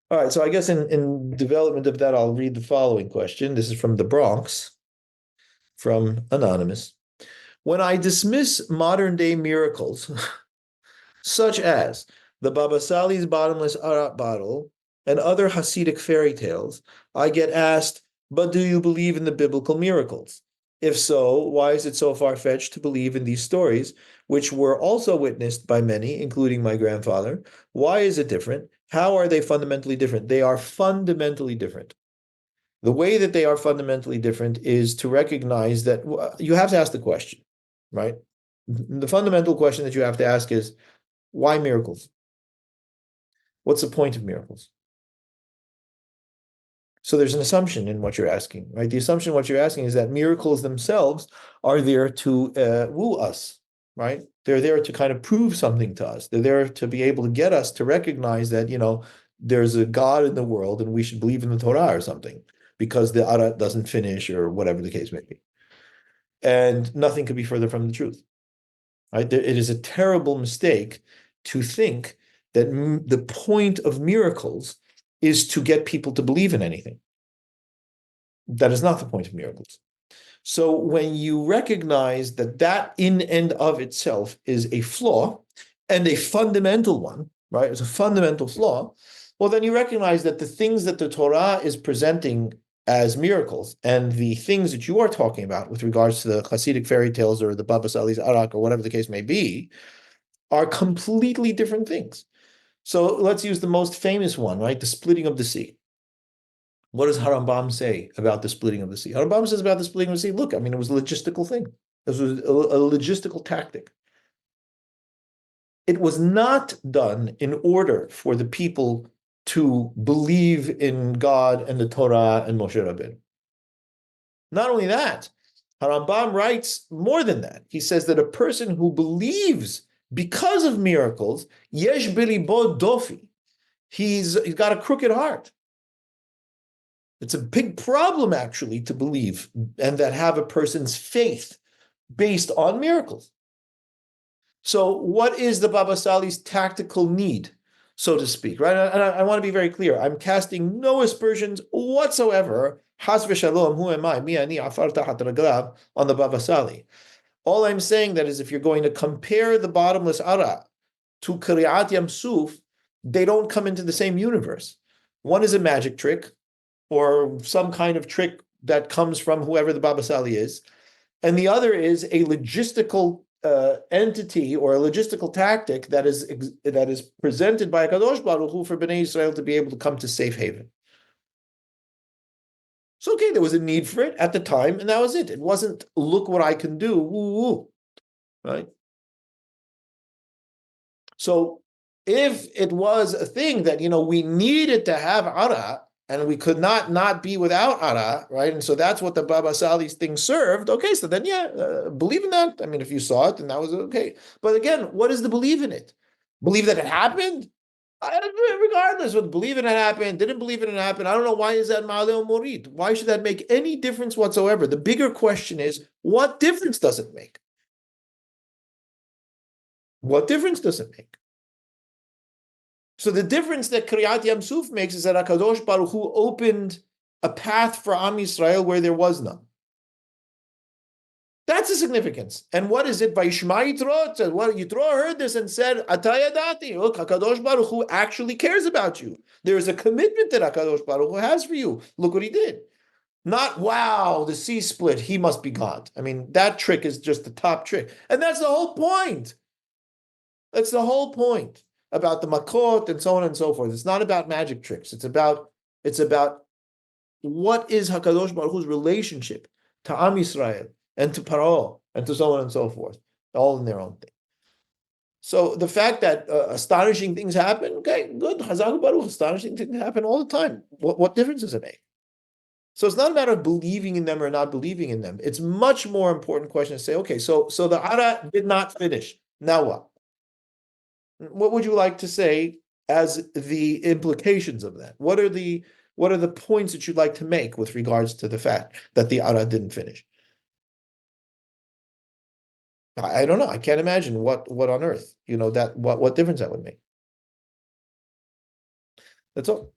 All right, so I guess in development of that, I'll read the following question. This is from the Bronx, from Anonymous. When I dismiss modern day miracles, such as the Baba Sali's bottomless arak bottle and other Hasidic fairy tales, I get asked, but do you believe in the biblical miracles? If so, why is it so far-fetched to believe in these stories, which were also witnessed by many, including my grandfather? Why is it different? How are they fundamentally different? They are fundamentally different. The way that they are fundamentally different is to recognize that you have to ask the question, right? The fundamental question that you have to ask is, why miracles? What's the point of miracles? So there's an assumption in what you're asking, right? The assumption what you're asking is that miracles themselves are there to woo us, right? They're there to kind of prove something to us. They're there to be able to get us to recognize that, there's a God in the world and we should believe in the Torah or something because the Ara doesn't finish or whatever the case may be. And nothing could be further from the truth, right? It is a terrible mistake to think that the point of miracles is to get people to believe in anything. That is not the point of miracles. So when you recognize that that in and of itself is a flaw and a fundamental one, right? It's a fundamental flaw. Well, then you recognize that the things that the Torah is presenting as miracles and the things that you are talking about with regards to the Hasidic fairy tales or the Baba Sali's Arak or whatever the case may be are completely different things. So let's use the most famous one, right? The splitting of the sea. What does Harambam say about the splitting of the sea? Harambam says about the splitting of the sea, look, I mean, it was a logistical thing. This was a logistical tactic. It was not done in order for the people to believe in God and the Torah and Moshe Rabbeinu. Not only that, Harambam writes more than that. He says that a person who believes because of miracles, yesh bilibo dofi, he's got a crooked heart. It's a big problem, actually, to believe and that have a person's faith based on miracles. So, what is the Baba Sali's tactical need, so to speak, right? And I want to be very clear. I'm casting no aspersions whatsoever. Has v'shalom, who am I? Mi ani afar tahat raglav on the Baba Sali. All I'm saying that is if you're going to compare the bottomless ara to Kriyat Yam Suf, they don't come into the same universe. One is a magic trick, or some kind of trick that comes from whoever the Baba Sali is. And the other is a logistical entity or a logistical tactic that is presented by Kadosh Baruch Hu for Bnei Israel to be able to come to safe haven. So okay, there was a need for it at the time, and that was it. It wasn't look what I can do, woo woo, right? So if it was a thing that we needed to have ara, and we could not be without ara, right? And so that's what the Baba Sali's thing served. Okay, so then believe in that. I mean, if you saw it, then that was okay. But again, what is the believe in it? Believe that it happened? Regardless, whether believe in it happened, didn't believe in it happened. I don't know why is that Ma'aleh Morid. Why should that make any difference whatsoever? The bigger question is, what difference does it make? What difference does it make? So the difference that Kriyat Yam Suf makes is that HaKadosh Baruch Hu opened a path for Am Yisrael where there was none. That's the significance. And what is it? Vayishma Yitro said, well, Yitro heard this and said, Atayadati, look, HaKadosh Baruch Hu actually cares about you. There is a commitment that HaKadosh Baruch Hu has for you. Look what he did. Not, wow, the sea split, he must be God. I mean, that trick is just the top trick. And that's the whole point. That's the whole point about the makot and so on and so forth. It's not about magic tricks. It's about what is Hakadosh Baruch Hu's relationship to Am Yisrael and to Paro and to so on and so forth, all in their own thing. So the fact that astonishing things happen, okay, good. Hazak Baruch, astonishing things happen all the time. What difference does it make? So it's not a matter of believing in them or not believing in them. It's much more important question to say, okay, so the Ara did not finish. Now what? What would you like to say as the implications of that? What are the points that you'd like to make with regards to the fact that the Ara didn't finish? I don't know. I can't imagine what on earth, that what difference that would make. That's all.